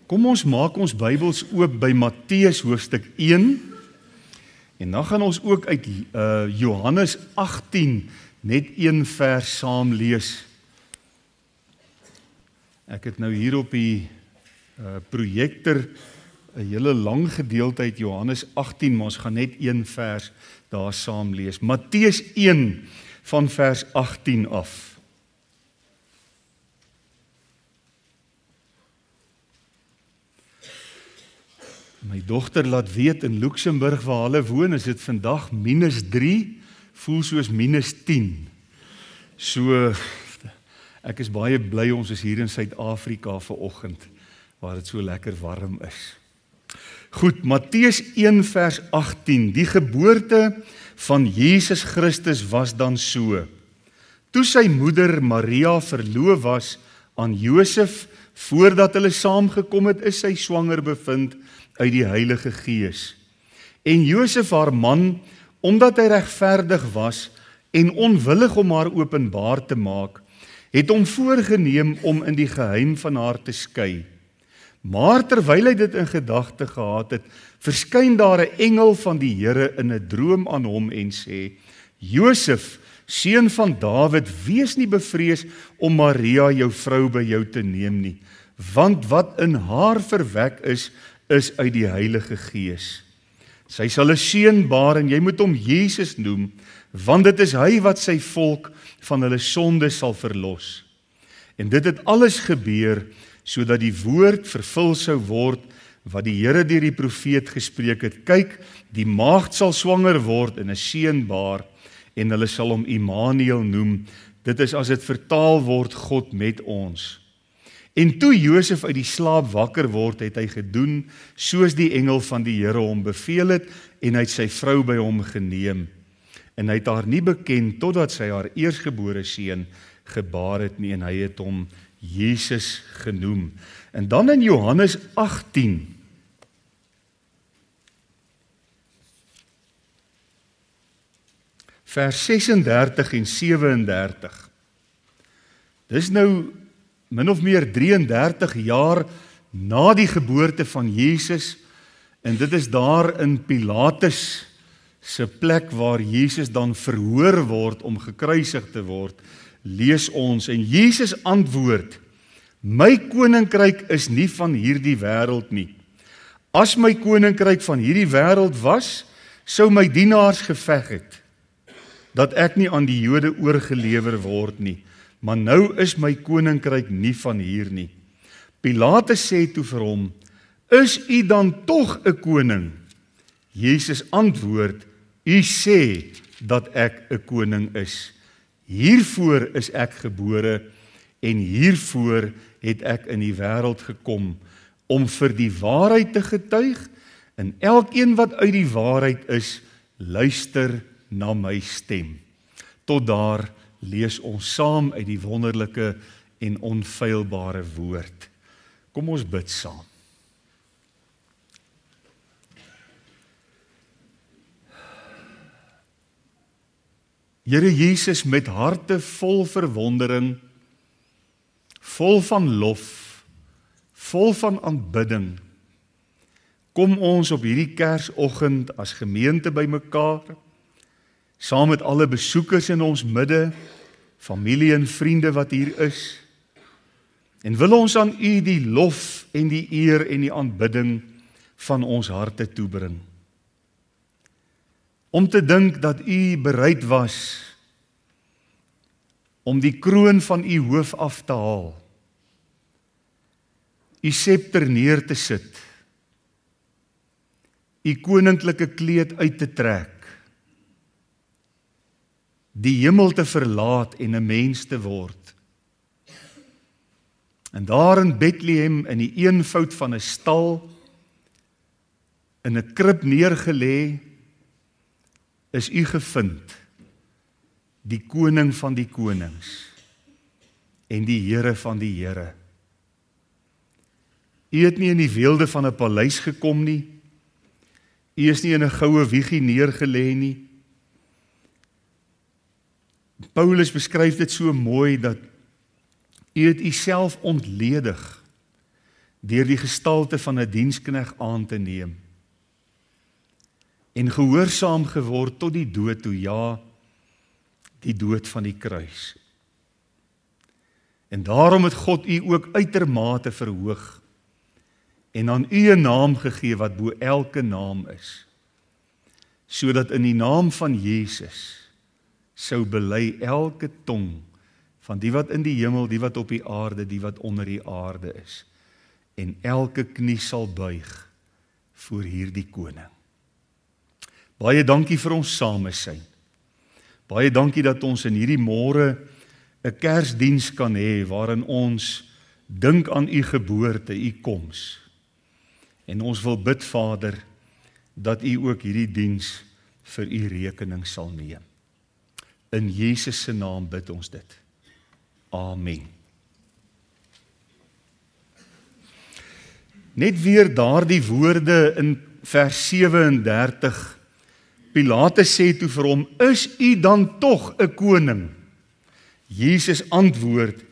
Kom ons maak ons Bybels oop by Matteus hoofstuk 1 en dan gaan ons ook uit Johannes 18 net een vers saam lees. Ek het nou hier op die projektor 'n hele lang gedeelte uit Johannes 18, maar ons gaan net een vers daar saam lees. Matteus 1 van vers 18 af. My dogter laat weet in Luxemburg waar hulle woon, is dit vandag -3, voel soos -10. So, ek is baie bly ons is hier in Suid-Afrika vanoggend, waar dit so lekker warm is. Goed, Matteus 1 vers 18, die geboorte van Jesus Christus was dan so. Toe sy moeder Maria verloof was aan Josef, voordat hulle saamgekom het, is sy swanger bevind uit die Heilige Gees. En Josef haar man, omdat hy regverdig was en onwillig om haar openbaar te maak, het hom voorgeneem om in die geheim van haar te skei. Maar terwyl hy dit in gedagte gehad het, verskyn daar 'n engel van die Here in 'n droom aan hom en sê: Josef, seun van Dawid, wees nie bevrees om Maria jou vrou by jou te neem nie, want wat in haar verwek is uit die Heilige Gees. Sy sal 'n seun baar en jy moet hom Jesus noem, want dit is hy wat sy volk van hulle sonde sal verlos. En dit het alles gebeur, sodat die woord vervul sou word, wat die Here deur die profeet gespreek het. Kyk, die maagd sal swanger word en 'n seun baar, en hulle sal hom Immanuel noem. Dit is as dit vertaal word, God met ons. En toe Josef uit die slaap wakker word, het hy gedoen, soos die engel van die Here hom beveel het, en hy het sy vrou by hom geneem. En hy het haar nie beken, totdat sy haar eersgebore seun gebaar het nie, en hy het hom Jesus genoem. En dan in Johannes 18, vers 36 en 37. Dis nou min of meer 33 jaar na die geboorte van Jesus, en dit is daar in Pilatus se plek waar Jesus dan verhoor word om gekruisig te word, lees ons, en Jesus antwoord: My koninkryk is nie van hierdie wêreld nie. As my koninkryk van hierdie wêreld was, sou my dienaars geveg het, dat ek nie aan die Jode oorgelewer word nie. Maar nou is my koninkryk nie van hier nie. Pilatus sê toe vir hom: Is u dan tog 'n koning? Jesus antwoord: U sê dat ek 'n koning is. Hiervoor is ek gebore en hiervoor het ek in die wêreld gekom, om vir die waarheid te getuig, en elkeen wat uit die waarheid is, luister na my stem. Tot daar lees ons saam uit die wonderlike en onfeilbare woord. Kom ons bid saam. Here Jesus, met harte vol verwondering, vol van lof, vol van aanbidding, kom ons op hierdie Kersoggend as gemeente bymekaar, saam met alle besoekers in ons midde, familie en vriende wat hier is, en wil ons aan U die lof en die eer en die aanbidding van ons harte toebring. Om te dink dat U bereid was om die kroon van U hoof af te haal, U scepter neer te sit, U koninklike kleed uit te trek, die hemel te verlaat en 'n mens te word. En daar in Bethlehem, in die eenvoud van 'n stal, in 'n krib neergelê, is U gevind, die koning van die konings en die Here van die Here. U het nie in die weelde van 'n paleis gekom nie. U is nie in 'n goue wiegie neergelê nie. Paulus beskryf dit so mooi dat U het U self ontledig deur die gestalte van 'n diensknegt aan te neem en gehoorsaam geword tot die dood toe, ja, die dood van die kruis. En daarom het God u ook uitermate verhoog en aan u 'n naam gegee wat bo elke naam is, sodat in die naam van Jesus sou bely elke tong van die wat in die hemel, die wat op die aarde, die wat onder die aarde is, en elke knie sal buig voor hierdie koning. Baie dankie vir ons samesyn. Baie dankie dat ons in hierdie môre 'n Kersdiens kan hê waarin ons dink aan u geboorte, u koms. En ons wil bid, Vader, dat u ook hierdie diens vir u rekening sal neem. In Jesus se naam bid ons dit. Amen. Net weer daardie woorde in vers 37. Pilatus sê toe vir hom, is u dan tog 'n koning? Jesus antwoord,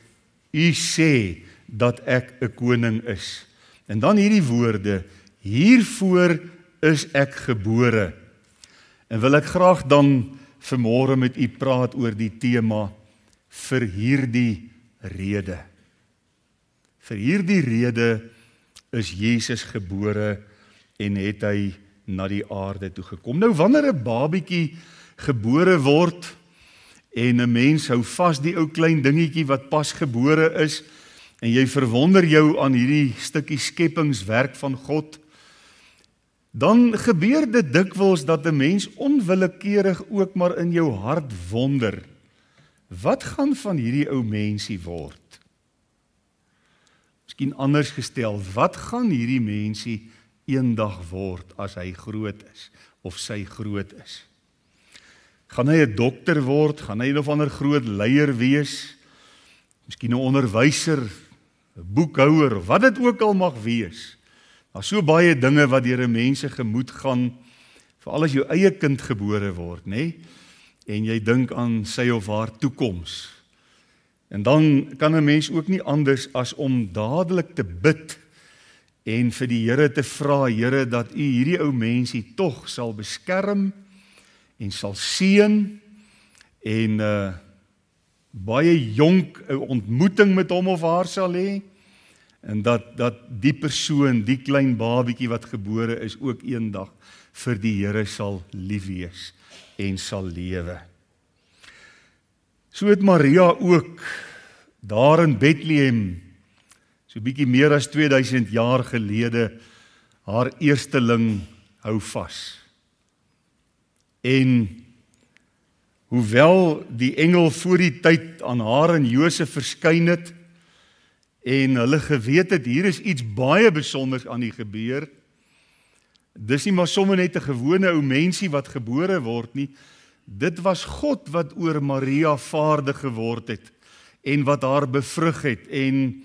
u sê dat ek 'n koning is. En dan hierdie woorde, hiervoor is ek gebore. En wil ek graag dan vanmôre met u praat oor die tema, vir hierdie rede. Vir hierdie rede is Jesus gebore en het hy na die aarde toe gekom. Nou wanneer 'n babietjie gebore word en 'n mens hou vas die ou klein dingetjie wat pas gebore is en jy verwonder jou aan hierdie stukkie skepingswerk van God, dan gebeur dit dikwels dat 'n mens onwillekeurig ook maar in jou hart wonder, wat gaan van hierdie ou mensie word? Miskien anders gestel, wat gaan hierdie mensie eendag word as hy groot is of sy groot is? Gaan hy 'n dokter word? Gaan hy 'n of ander groot leier wees? Miskien 'n onderwyser, 'n boekhouer, wat dit ook al mag wees. Daar's so baie dinge wat deur 'n mens se gemoed gaan, veral as jou eie kind gebore word, nê? En jy dink aan sy of haar toekoms. En dan kan 'n mens ook nie anders as om dadelik te bid en vir die Here te vra, Here, dat u hierdie ou mensie tog sal beskerm en sal seën en baie jonk 'n ontmoeting met hom of haar sal hê, en dat die persoon, die klein babietjie wat gebore is, ook eendag vir die Here sal lief wees en sal lewe. So het Maria ook daar in Bethlehem, so bietjie meer as 2000 jaar gelede, haar eersteling hou vas. En hoewel die engel voor die tyd aan haar en Josef verskyn het, en hulle geweet het, hier is iets baie besonders aan die gebeur, dis nie maar sommer net 'n gewone ou mensie wat gebore word nie, dit was God wat oor Maria vaardig geword het, en wat haar bevrug het, en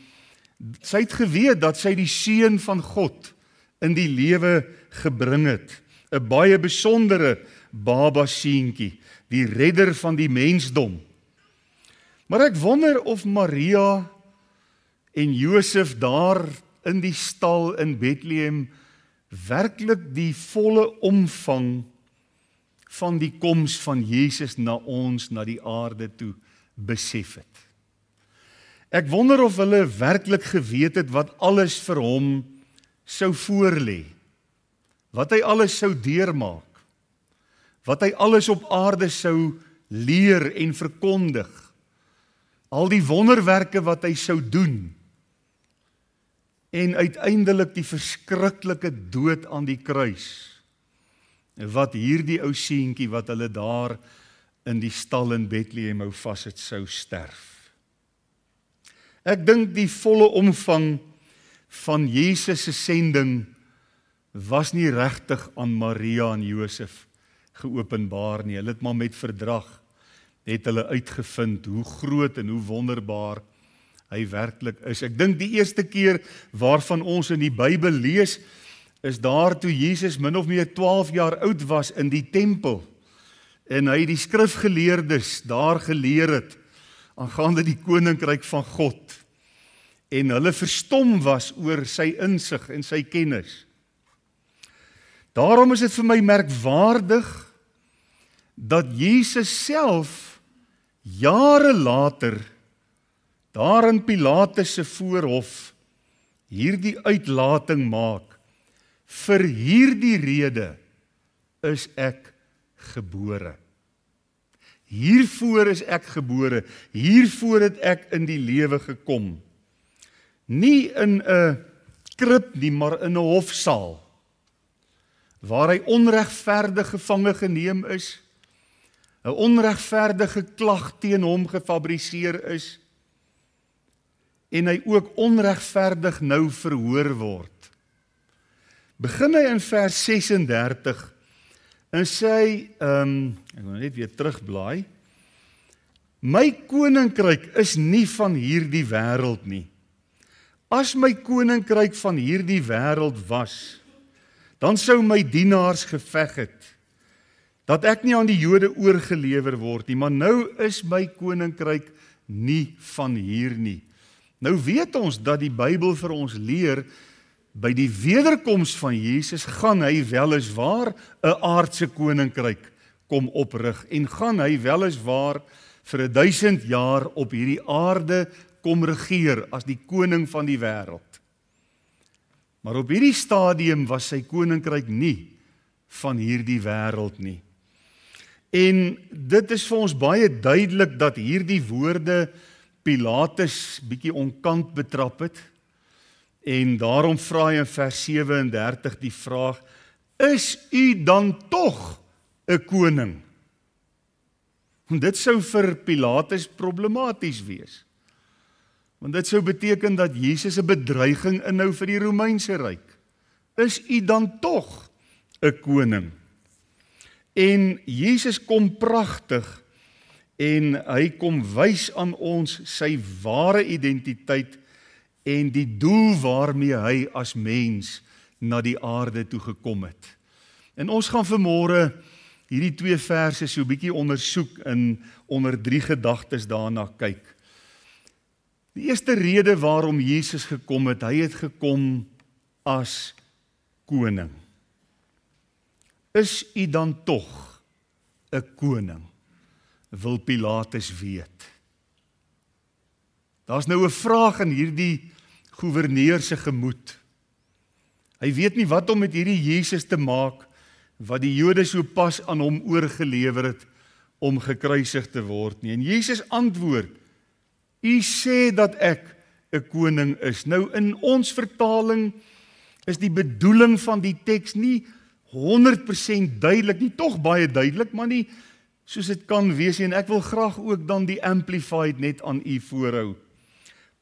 sy het geweet dat sy die seun van God in die lewe gebring het, 'n baie besondere baba seentjie, die redder van die mensdom. Maar ek wonder of Maria en Josef daar in die stal in Bethlehem werklik die volle omvang van die koms van Jesus na ons, na die aarde toe, besef het. Ek wonder of hulle werklik geweet het wat alles vir hom sou voorlê, wat hy alles sou deurmaak, wat hy alles op aarde sou leer en verkondig, al die wonderwerke wat hy sou doen, en uiteindelik die verskriklike dood aan die kruis, wat hierdie ou seentjie wat hulle daar in die stal in Bethlehem hou vas het, sou sterf. Ek dink die volle omvang van Jesus se sending was nie regtig aan Maria en Josef geopenbaar nie. Hulle het maar met verdrag het hulle uitgevind hoe groot en hoe wonderbaar hy werklik is. Ek dink die eerste keer waarvan ons in die Bybel lees, is daar toe Jesus min of meer 12 jaar oud was in die tempel, en hy die skrifgeleerdes daar geleer het, aangaande die koninkryk van God. en hulle verstom was oor sy insig en sy kennis. Daarom is dit vir my merkwaardig dat Jesus self jare later daar in Pilatus se voorhof hierdie uitlating maak. Vir hierdie rede is ek gebore. Hiervoor is ek gebore, hiervoor het ek in die lewe gekom. Nie in 'n krib nie, maar in 'n hofsaal, waar hy onregverdig gevange geneem is, 'n onregverdige klag teen hom gefabriseer is, en hy ook onregverdig nou verhoor word. Begin hy in vers 36, en sê hy, ek wil net weer terugblaai, my koninkryk is nie van hierdie wêreld nie. As my koninkryk van hierdie wêreld was, dan sou my dienaars geveg het, dat ek nie aan die Jode oorgelewer word nie, maar nou is my koninkryk nie van hier nie. Nou weet ons dat die Bybel vir ons leer, by die wederkoms van Jesus gaan hy weliswaar 'n aardse koninkryk kom oprig, en gaan hy weliswaar vir 1000 jaar op hierdie aarde kom regeer as die koning van die wêreld. Maar op hierdie stadium was sy koninkryk nie van hierdie wêreld nie. En dit is vir ons baie duidelik dat hierdie woorde Pilatus bietjie onkant betrap het, en daarom vra hy in vers 37 die vraag, is u dan tog 'n koning? En dit sou vir Pilatus problematies wees, want dit sou beteken dat Jesus 'n bedreiging inhou vir die Romeinse ryk. Is u dan tog 'n koning? En Jesus kom pragtig, en hy kom wys aan ons sy ware identiteit en die doel waarmee hy as mens na die aarde toe gekom het. En ons gaan vanmôre hierdie 2 verse so 'n bietjie ondersoek en onder 3 gedagtes daarna kyk. Die eerste rede waarom Jesus gekom het, hy het gekom as koning. Is u dan tog 'n koning? Wil Pilatus weet. Daar's nou 'n vraag in hierdie goewerneur se gemoed. Hy weet nie wat om met hierdie Jesus te maak, wat die Jode so pas aan hom oorgelewer het om gekruisig te word nie. En Jesus antwoord, u sê dat ek 'n koning is. Nou in ons vertaling is die bedoeling van die teks nie 100% duidelik nie, tog baie duidelik, maar nie soos dit kan wees, en ek wil graag ook dan die Amplified net aan u voorhou.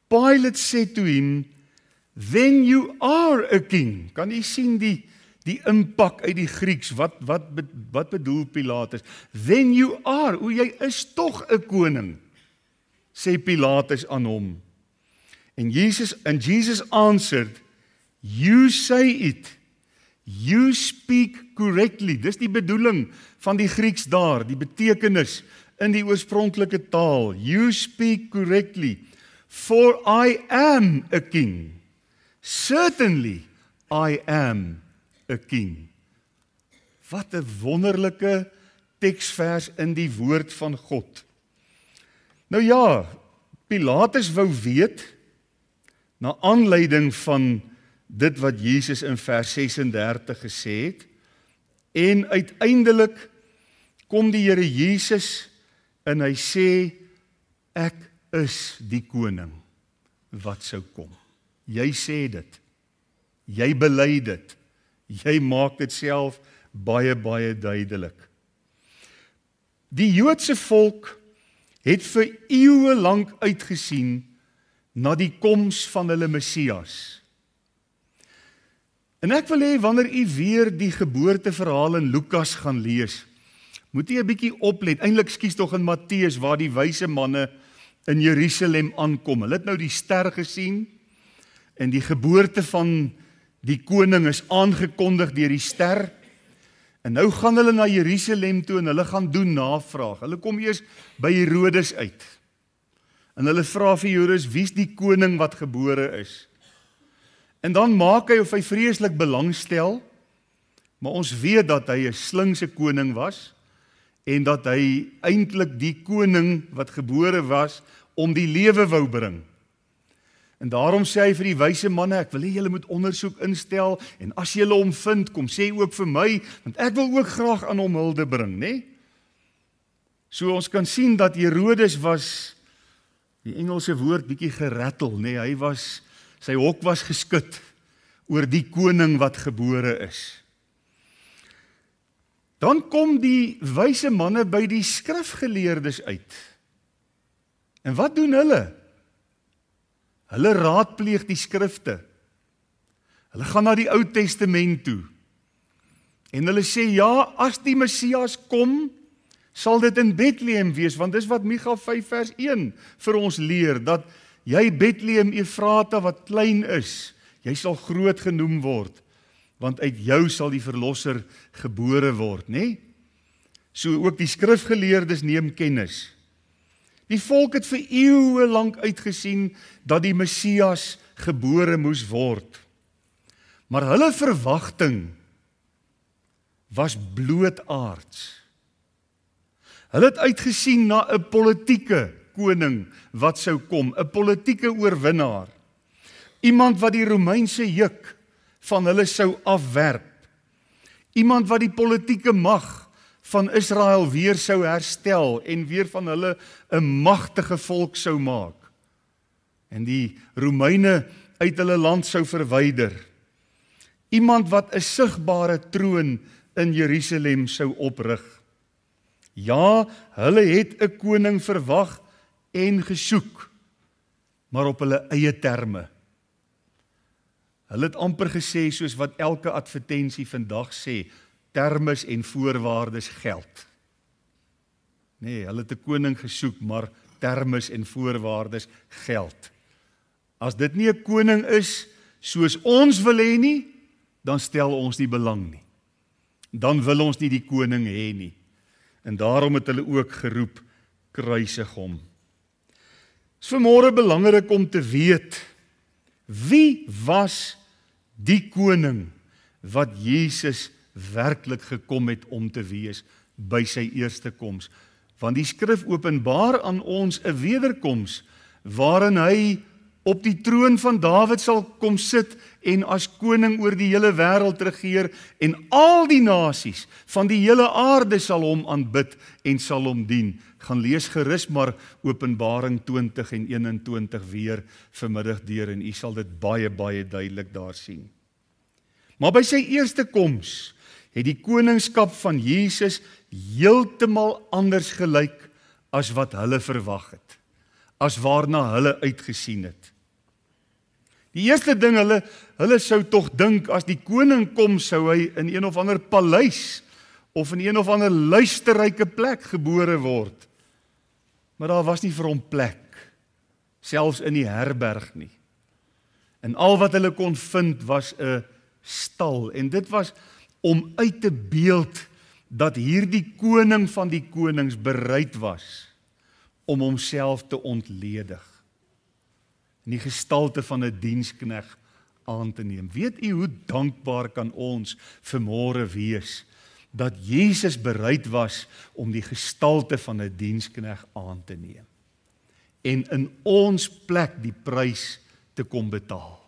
Pilate said to him, then you are a king. Kan u sien die impak uit die Grieks, wat bedoel Pilatus? Then you are, jy is tog 'n koning, sê Pilatus aan hom. And Jesus answered, you say it. You speak correctly. Dis die bedoeling van die Grieks daar, die betekenis in die oorspronklike taal. You speak correctly, for I am a king. Certainly I am a king. Wat 'n wonderlike teksvers in die woord van God. Nou ja, Pilatus wou weet, na aanleiding van dit wat Jesus in vers 36 gesê het, en uiteindelik kom die Here Jesus en hy sê, ek is die koning wat sou kom. Jy sê dit, jy bely dit, jy maak dit self baie duidelik. Die Joodse volk het vir eeue lank uitgesien na die koms van hulle Messias. En ek wil hê, wanneer u weer die geboorteverhaal in Lukas gaan lees, moet u 'n bietjie oplet. Eintlik skies tog in Matteus, waar die wyse manne in Jerusalem aankom. Hulle het nou die ster gesien, en die geboorte van die koning is aangekondig deur die ster. En nou gaan hulle na Jerusalem toe, en hulle gaan doen navraag. Hulle kom eers by Herodes uit. En hulle vra vir Herodes, wie's die koning wat gebore is? En dan maak hy of hy vreeslik belangstel, maar ons weet dat hy 'n slinkse koning was, en dat hy eintlik die koning wat gebore was, om die lewe wou bring. En daarom sê hy vir die wyse manne, ek wil hê julle moet ondersoek instel, en as julle hom vind, kom sê ook vir my, want ek wil ook graag aan hom hulde bring, né? So ons kan sien dat Herodes was, die Engelse woord bietjie gerattel, né? Sy hok was geskit oor die koning wat gebore is. Dan kom die wyse manne by die skrifgeleerdes uit. En wat doen hulle? Hulle raadpleeg die skrifte. Hulle gaan na die Ou Testament toe. En hulle sê, ja, as die Messias kom, sal dit in Bethlehem wees, want dis wat Micha 5 vers 1 vir ons leer, dat jy Bethlehem Efrata wat klein is, jy sal groot genoem word, want uit jou sal die verlosser gebore word, né? So ook die skrifgeleerdes neem kennis. Die volk het vir eeue lank uitgesien dat die Messias gebore moes word. Maar hulle verwagting was blootaards. Hulle het uitgesien na 'n politieke koning wat sou kom, 'n politieke oorwinnaar. Iemand wat die Romeinse juk van hulle sou afwerp. Iemand wat die politieke mag van Israel weer sou herstel en weer van hulle 'n magtige volk sou maak. En die Romeine uit hulle land sou verwyder. Iemand wat 'n sigbare troon in Jerusalem sou oprig. Ja, hulle het 'n koning verwag en gesoek, maar op hulle eie terme. Hulle het amper gesê soos wat elke advertensie vandag sê, termes en voorwaardes geld. Nee, hulle het 'n koning gesoek, maar termes en voorwaardes geld. As dit nie 'n koning is soos ons wil hê nie, dan stel ons nie belang nie. Dan wil ons nie die koning hê nie. En daarom het hulle ook geroep, kruisig hom. Dit is vanmôre belangrik om te weet, wie was die koning wat Jesus werklik gekom het om te wees by sy eerste koms? Want die skrif openbaar aan ons 'n wederkoms waarin hy op die troon van Dawid sal kom sit en as koning oor die hele wêreld regeer en al die nasies van die hele aarde sal hom aanbid en sal hom dien. Gaan lees gerus maar Openbaring 20 en 21 weer vanmiddag deur en u sal dit baie duidelik daar sien. Maar by sy eerste koms het die koningskap van Jesus heeltemal anders gelyk as wat hulle verwag het, as waarna hulle uitgesien het. Die eerste ding, hulle sou tog dink, as die koning kom, sou hy in een of ander paleis, of in een of ander luisterryke plek gebore word. Maar daar was nie vir hom plek, selfs in die herberg nie. En al wat hulle kon vind was 'n stal, en dit was om uit te beeld dat hierdie koning van die konings bereid was om homself te ontledig, in die gestalte van 'n dienskneg aan te neem. Weet u hoe dankbaar kan ons vanmôre wees dat Jesus bereid was om die gestalte van 'n dienskneg aan te neem en in ons plek die prys te kom betaal.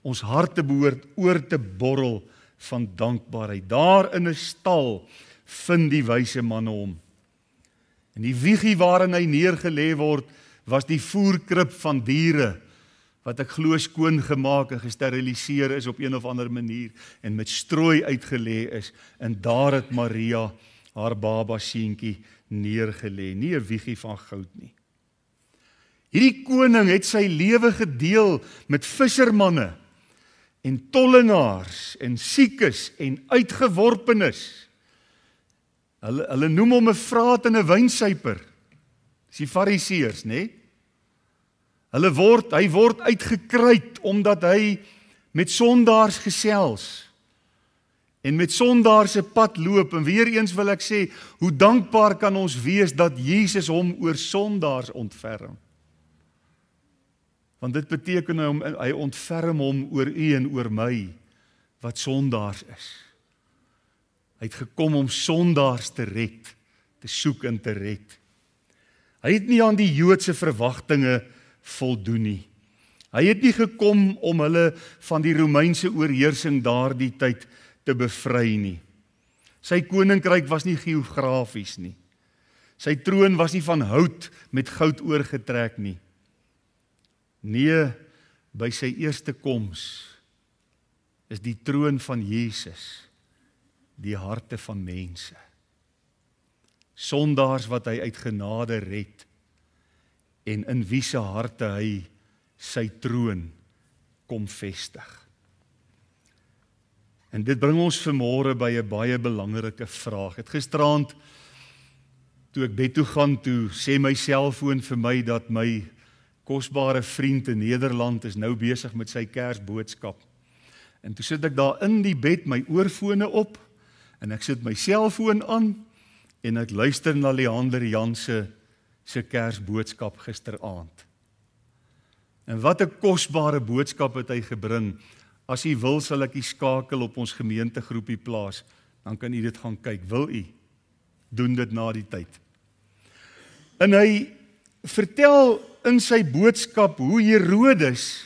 Ons harte behoort oor te borrel van dankbaarheid. Daar in 'n stal vind die wyse manne hom. En die wiegie waarin hy neergelê word, was die voerkrib van diere, wat ek glo skoon gemaak en gesteriliseer is op een of ander manier, en met strooi uitgelê is, en daar het Maria haar baba seentjie neergelê, nie 'n wiegie van goud nie. Hierdie koning het sy lewe gedeel met vissermanne, en tollenaars, en siekes, en uitgeworpenes. Hulle noem hom 'n vraat en 'n wynsuiper. Dis die fariseërs, né? Hy word uitgekruit omdat hy met sondaars gesels. en met sondaar se pad loop, en weer eens wil ek sê, hoe dankbaar kan ons wees dat Jesus hom oor sondaars ontferm. Want dit beteken hy ontferm hom oor u en oor my, wat sondaars is. Hy het gekom om sondaars te red, te soek en te red. Hy het nie aan die Joodse verwagtinge voldoen nie. Hy het nie gekom om hulle van die Romeinse oorheersing daardie tyd te bevry nie. Sy koninkryk was nie geografies nie. Sy troon was nie van hout met goud oorgetrek nie. Nee, by sy eerste koms is die troon van Jesus die harte van mense. Sondaars wat hy uit genade red en in wie se harte hy sy troon kom vestig. En dit bring ons vanmôre by 'n baie belangrike vraag. Het gisteraand, toe ek bed toe gaan, toe sê my selfoon vir my dat my kosbare vriend in Nederland is nou besig met sy Kersboodskap. En toe sit ek daar in die bed, my oorfone op, en ek sit my selfoon aan, en ek luister na Leander Janse se Kersboodskap gisteraand. En wat 'n kosbare boodskap het hy gebring. As u wil, sal ek die skakel op ons gemeentegroepie plaas, dan kan u dit gaan kyk. Wil u? Doen dit na die tyd. En hy vertel in sy boodskap hoe Herodes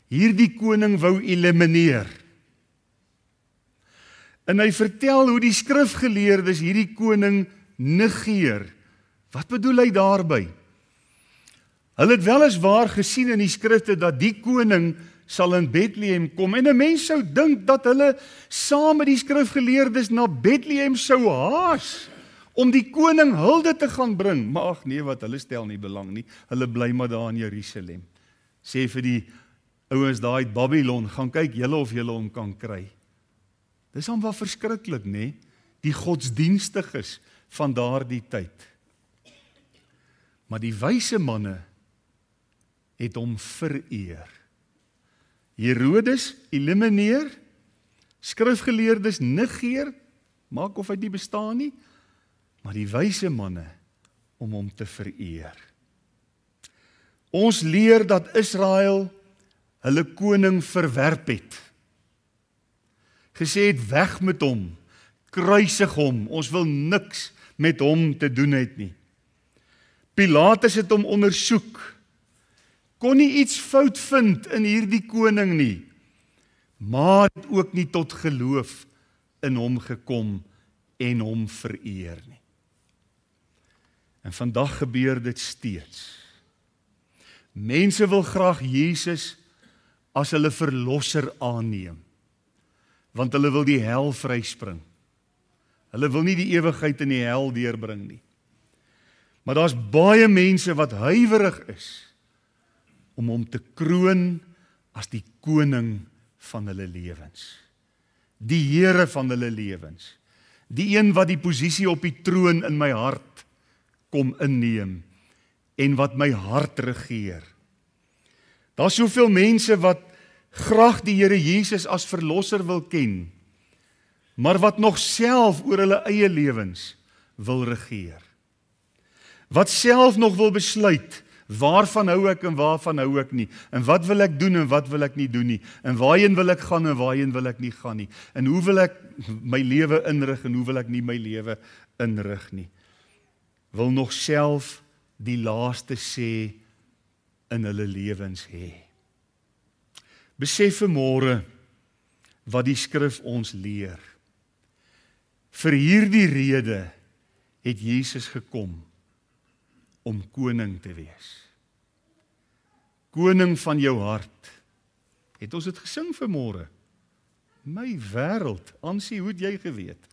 hierdie koning wou elimineer. En hy vertel hoe die skrifgeleerdes hierdie koning negeer. Wat bedoel hy daarby? Hulle het weliswaar gesien in die skrifte dat die koning sal in Bethlehem kom, en 'n mens sou dink dat hulle saam met die skrifgeleerdes na Bethlehem sou haas om die koning hulde te gaan bring. Maar ag nee, wat hulle stel nie belang nie. Hulle bly maar daar in Jerusalem. Sê vir die ouens daar uit Babylon, gaan kyk julle of julle hom kan kry. Dis amper verskriklik, nê? Die godsdienstiges van daardie tyd. Maar die wyse manne het hom vereer. Herodes elimineer, skrifgeleerdes negeer, maak of hy nie bestaan nie, maar die wyse manne om hom te vereer. Ons leer dat Israel hulle koning verwerp het. Gesê het weg met hom, kruisig hom, ons wil niks met hom te doen het nie. Pilatus het hom ondersoek, kon nie iets fout vind in hierdie koning nie, maar het ook nie tot geloof in hom gekom en hom vereer nie. En vandag gebeur dit steeds. Mense wil graag Jesus as hulle verlosser aanneem, want hulle wil die hel vryspring. Hulle wil nie die ewigheid in die hel deurbring nie. Maar daar's baie mense wat huiwerig is om hom te kroon as die koning van hulle lewens. Die Here van hulle lewens. Die een wat die posisie op die troon in my hart kom inneem en wat my hart regeer. Daar's soveel mense wat graag die Here Jesus as verlosser wil ken, maar wat nog self oor hulle eie lewens wil regeer. Wat self nog wil besluit, waarvan hou ek en waarvan hou ek nie, en wat wil ek doen en wat wil ek nie doen nie, en waarheen wil ek gaan en waarheen wil ek nie gaan nie, en hoe wil ek my lewe inrig en hoe wil ek nie my lewe inrig nie. Wil nog self die laaste sê in hulle lewens hê. Besef vanmôre wat die skrif ons leer. Vir hierdie rede het Jesus gekom om koning te wees. Koning van jou hart. Het ons dit gesing vanmôre? My wêreld, Ansie, hoe het jy geweet?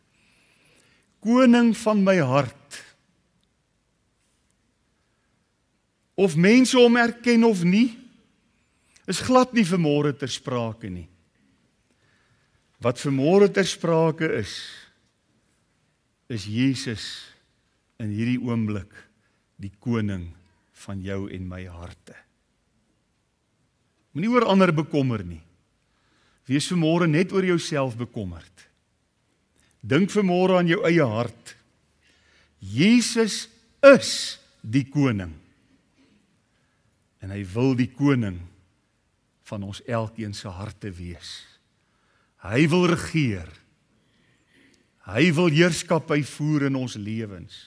Koning van my hart. Of mense hom erken of nie, is glad nie vanmôre ter sprake nie. Wat vanmôre ter sprake is Jesus in hierdie oomblik die koning van jou en my harte. Moenie oor ander bekommer nie. Wees vanmôre net oor jouself bekommerd. Dink vanmôre aan jou eie hart. Jesus is die koning. En hy wil die koning van ons elkeen se harte wees. Hy wil regeer. Hy wil heerskappy voer in ons lewens.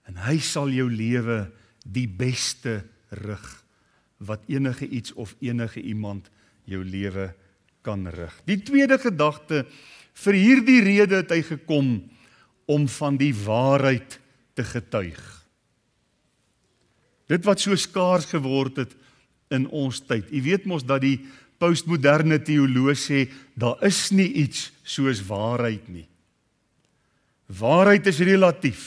En hy sal jou lewe die beste rig wat enige iets of enige iemand jou lewe kan rig. Die tweede gedagte, vir hierdie rede het hy gekom om van die waarheid te getuig. Dit wat so skaars geword het in ons tyd. Jy weet mos dat die postmoderne teoloog sê, daar is nie iets soos waarheid nie. Waarheid is relatief.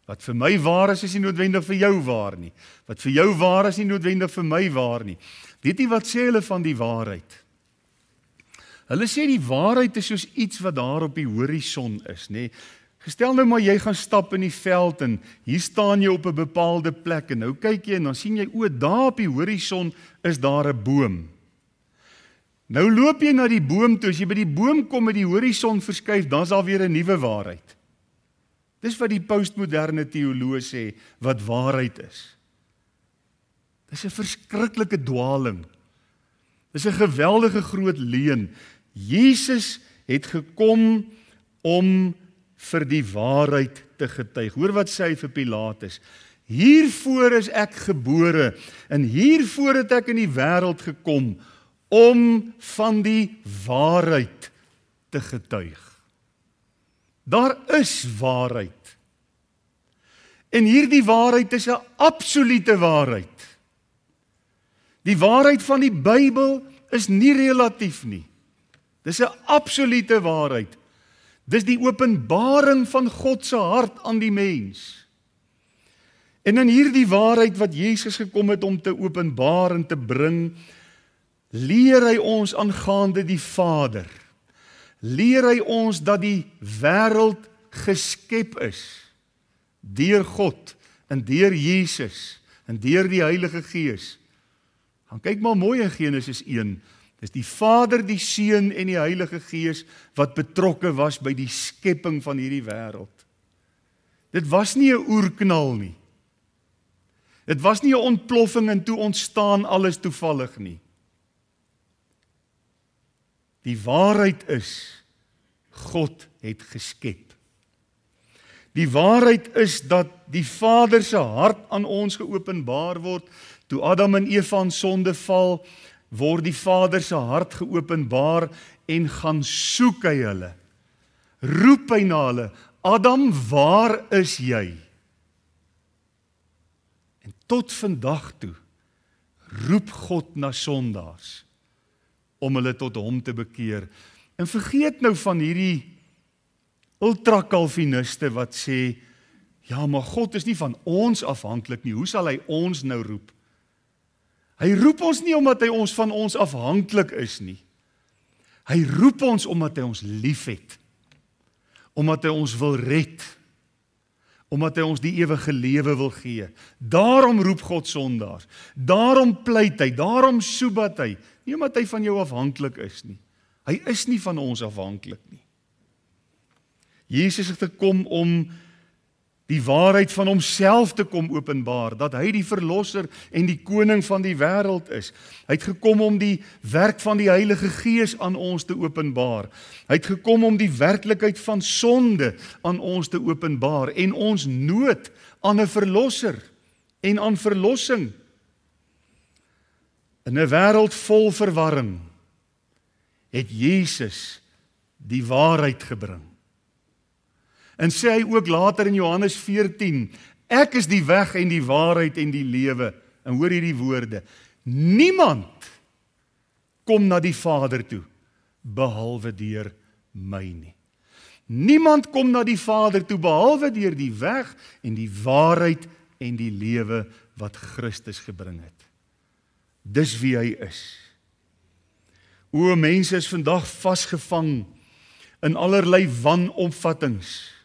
Wat vir my waar is nie noodwendig vir jou waar nie. Wat vir jou waar is nie noodwendig vir my waar nie. Weet jy wat sê hulle van die waarheid? Hulle sê die waarheid is soos iets wat daar op die horison is, nê? Gestel nou maar jy gaan stap in die veld en hier staan jy op 'n bepaalde plek en nou kyk jy en dan sien jy daar op die horison is daar 'n boom. Nou loop jy na die boom toe, as jy by die boom kom met die horison verskuif, dan is daar weer 'n nuwe waarheid. Dis wat die postmoderne teoloog sê wat waarheid is. Dis 'n verskriklike dwaling. Dis 'n geweldige groot leuen. Jesus het gekom om vir die waarheid te getuig. Hoor wat sê hy vir Pilatus. Hiervoor is ek gebore en hiervoor het ek in die wêreld gekom om van die waarheid te getuig. Daar is waarheid. En hierdie waarheid is 'n absolute waarheid. Die waarheid van die Bybel is nie relatief nie. Dis 'n absolute waarheid. Dis die openbaring van God se hart aan die mens. En in hierdie waarheid wat Jesus gekom het om te openbaar en te bring, leer hy ons aangaande die Vader. Leer hy ons dat die wêreld geskep is deur God en deur Jesus en deur die Heilige Gees. Gaan kyk maar mooi in Genesis 1. Dis die Vader, die Seun en die Heilige Gees wat betrokke was by die skepping van hierdie wêreld. Dit was nie 'n oerknal nie. Dit was nie 'n ontploffing en toe ontstaan alles toevallig nie. Die waarheid is, God het geskep. Die waarheid is dat die Vader se hart aan ons geopenbaar word. Toe Adam en Eva in sonde val, word die Vader se hart geopenbaar en gaan soek hy hulle. Roep hy na hulle, Adam, waar is jy? En tot vandag toe roep God na sondaars om hulle tot hom te bekeer. En vergeet nou van hierdie ultra-kalviniste wat sê, ja, maar God is nie van ons afhanklik nie, hoe sal hy ons nou roep? Hy roep ons nie omdat hy ons van ons afhanklik is nie. Hy roep ons omdat hy ons liefhet. Omdat hy ons wil red. Omdat hy ons die ewige lewe wil gee. Daarom roep God sondaars. Daarom pleit hy, daarom soebat hy. Nie omdat hy van jou afhanklik is nie. Hy is nie van ons afhanklik nie. Jesus het gekom om die waarheid van homself te kom openbaar, dat hy die verlosser en die koning van die wêreld is. Hy het gekom om die werk van die Heilige Gees aan ons te openbaar. Hy het gekom om die werklikheid van sonde aan ons te openbaar en ons nood aan 'n verlosser en aan verlossing. In 'n wêreld vol verwarring het Jesus die waarheid gebring. En sê hy ook later in Johannes 14, ek is die weg en die waarheid en die lewe. En hoor hierdie woorde, niemand kom na die Vader toe, behalwe deur my nie. Niemand kom na die Vader toe, behalwe deur die weg en die waarheid en die lewe wat Christus gebring het. Dis wie hy is. O, mense is vandag vasgevang in allerlei wanopvattings.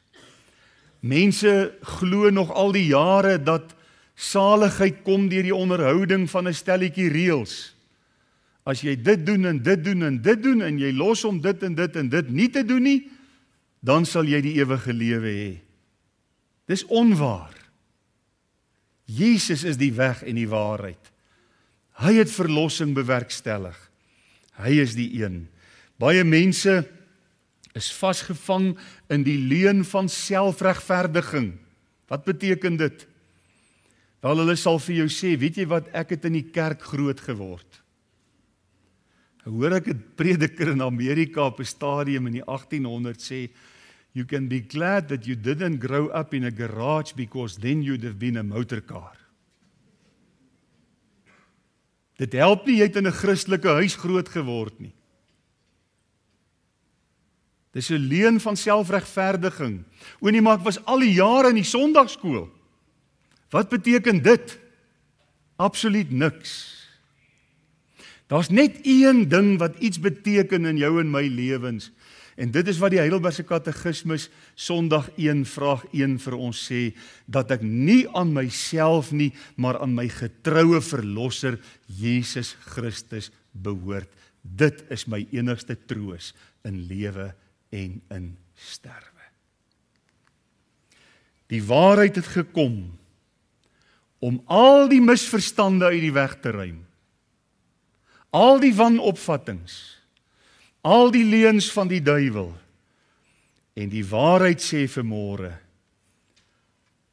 Mense glo nog al die jare dat saligheid kom deur die onderhouding van 'n stelletjie reëls. as jy dit doen en dit doen en dit doen en jy los om dit en dit en dit nie te doen nie, dan sal jy die ewige lewe hê. Dis onwaar. Jesus is die weg en die waarheid. Hy het verlossing bewerkstellig. Hy is die een. Baie mense is vasgevang in die leuen van selfregverdiging. Wat beteken dit? Wel, hulle sal vir jou sê, weet jy wat, ek het in die kerk groot geword. Hoor ek 'n prediker in Amerika op 'n stadium in die 1800 sê, you can be glad that you didn't grow up in a garage because then you'd have been a motorcar. Dit help nie, jy het in 'n Christelike huis groot geword nie. Dis 'n leuen van selfregverdiging. Onie, maar ek was al die jare in die Sondagskool. Wat beteken dit? Absoluut niks. Daar's net een ding wat iets beteken in jou en my lewens. En dit is wat die Heidelbergse Katekismus Sondag 1 vraag 1 vir ons sê, dat ek nie aan myself nie, maar aan my getroue verlosser Jesus Christus behoort. Dit is my enigste troos in lewe en in sterwe. Die waarheid het gekom om al die misverstande uit die weg te ruim. Al die wanopvattings, al die leuns van die duiwel. En die waarheid sê vanmôre,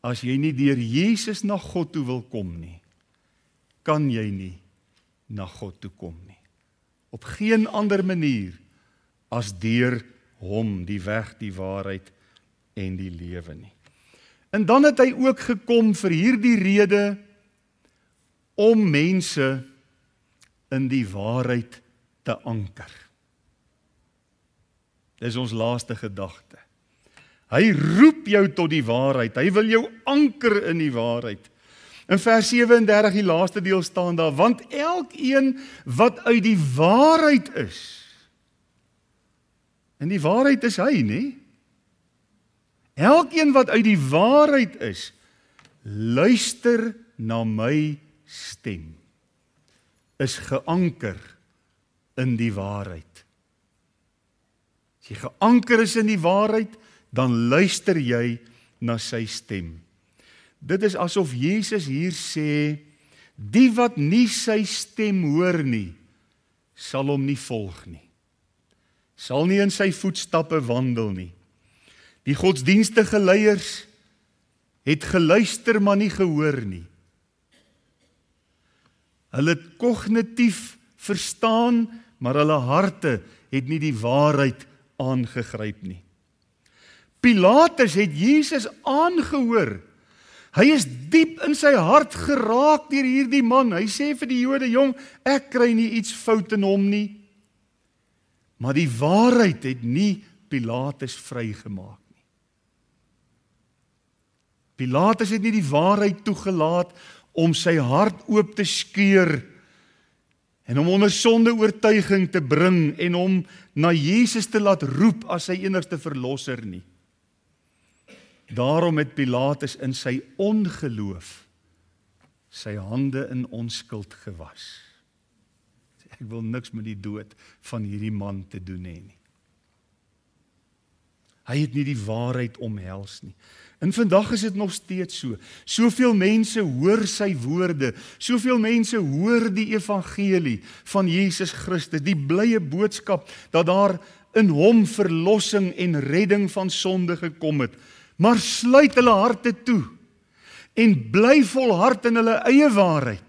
as jy nie deur Jesus na God toe wil kom nie, kan jy nie na God toe kom nie. Op geen ander manier as deur hom, die weg, die waarheid en die lewe nie. En dan het hy ook gekom vir hierdie rede om mense in die waarheid te anker. Dis ons laaste gedagte. Hy roep jou tot die waarheid. Hy wil jou anker in die waarheid. In vers 37, die laaste deel staan daar, want elkeen wat uit die waarheid is, en die waarheid is hy, nie? Elkeen wat uit die waarheid is, luister na my stem, is geanker in die waarheid. As jy geanker is in die waarheid, dan luister jy na sy stem. Dit is asof Jesus hier sê, die wat nie sy stem hoor nie, sal hom nie volg nie. Sal nie in sy voetstappe wandel nie. Die godsdienstige leiers het geluister maar nie gehoor nie. Hulle het kognitief verstaan, maar hulle harte het nie die waarheid aangegryp nie. Pilatus het Jesus aangehoor. Hy is diep in sy hart geraak deur hierdie man. Hy sê vir die Jode, jong, ek kry nie iets fout in hom nie. Maar die waarheid het nie Pilatus vrygemaak nie. Pilatus het nie die waarheid toegelaat om sy hart oop te skeur en om onder sonde oortuiging te bring en om na Jesus te laat roep as sy enigste verlosser nie. Daarom het Pilatus in sy ongeloof sy hande in onskuld gewas. Ek wil niks met die dood van hierdie man te doen hê nie. Hy het nie die waarheid omhels nie. En vandag is dit nog steeds so. Soveel mense hoor sy woorde, soveel mense hoor die evangelie van Jesus Christus, die blye boodskap dat daar in hom verlossing en redding van sonde gekom het, maar sluit hulle harte toe en bly volhard in hulle eie waarheid.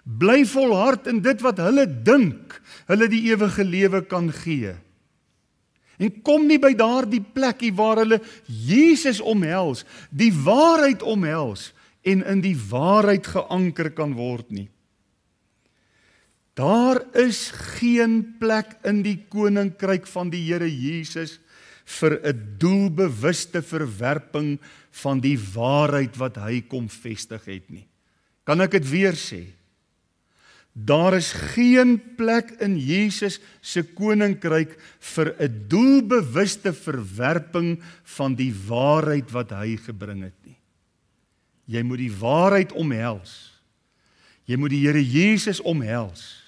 Bly volhard in dit wat hulle dink, hulle die ewige lewe kan gee. En kom nie by daardie plekkie waar hulle Jesus omhels, die waarheid omhels en in die waarheid geanker kan word nie. Daar is geen plek in die koninkryk van die Here Jesus vir 'n doelbewuste verwerping van die waarheid wat hy kom vestig het nie. Kan ek dit weer sê? Daar is geen plek in Jesus se koninkryk vir 'n doelbewuste verwerping van die waarheid wat hy gebring het nie. Jy moet die waarheid omhels. Jy moet die Here Jesus omhels.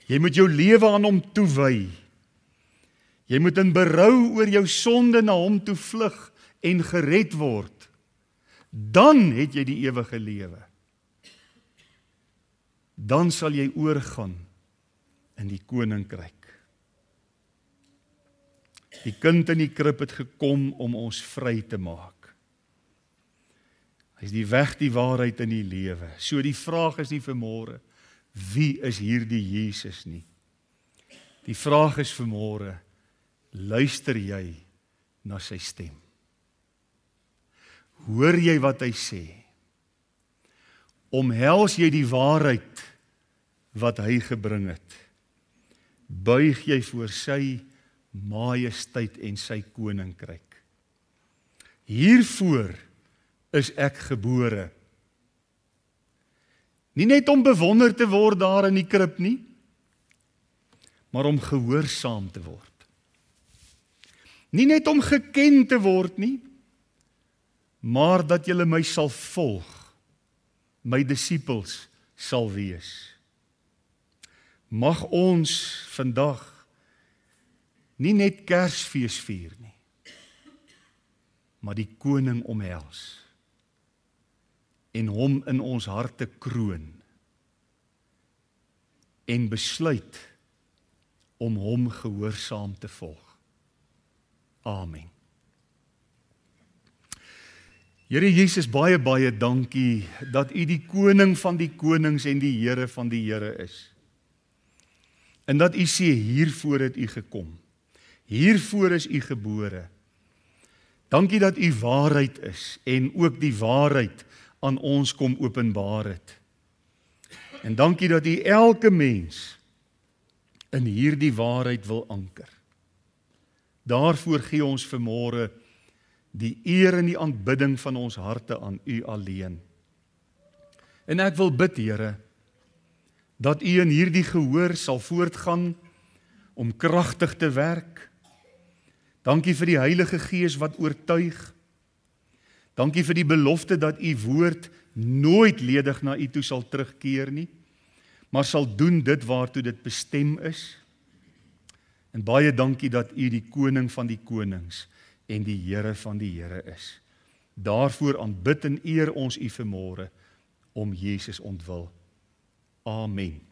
Jy moet jou lewe aan hom toewy. Jy moet in berou oor jou sonde na hom toe vlug en gered word. Dan het jy die ewige lewe. Dan sal jy oorgaan in die koninkryk. Die kind in die krib het gekom om ons vry te maak. Hy is die weg, die waarheid en die lewe. So die vraag is nie vanmôre, wie is hierdie Jesus nie? Die vraag is vanmôre, luister jy na sy stem? Hoor jy wat hy sê? Omhels jy die waarheid wat hy gebring het? Buig jy voor sy majesteit en sy koninkryk? Hiervoor is ek gebore. Nie net om bewonder te word daar in die krib nie, maar om gehoorsaam te word. Nie net om geken te word nie, maar dat julle my sal volg, my disippels sal wees. Mag ons vandag nie net Kersfees vier nie, maar die koning omhels en hom in ons harte kroon en besluit om hom gehoorsaam te volg. Amen. Here Jesus, baie dankie dat U die koning van die konings en die Here van die Here is. En dat U sê, hiervoor het U gekom. Hiervoor is U gebore. Dankie dat U waarheid is en ook die waarheid aan ons kom openbaar het. En dankie dat U elke mens in hierdie waarheid wil anker. Daarvoor gee ons vanmôre die eer en die aanbidding van ons harte aan U alleen. En ek wil bid, Here, dat U in hierdie gehoor sal voortgaan om kragtig te werk. Dankie vir die Heilige Gees wat oortuig. Dankie vir die belofte dat U woord nooit ledig na U toe sal terugkeer nie, maar sal doen dit waartoe dit bestem is. En baie dankie dat U die koning van die konings en die Here van die Here is. Daarvoor aanbid en eer ons U vanmôre om Jesus ontwil. Amen.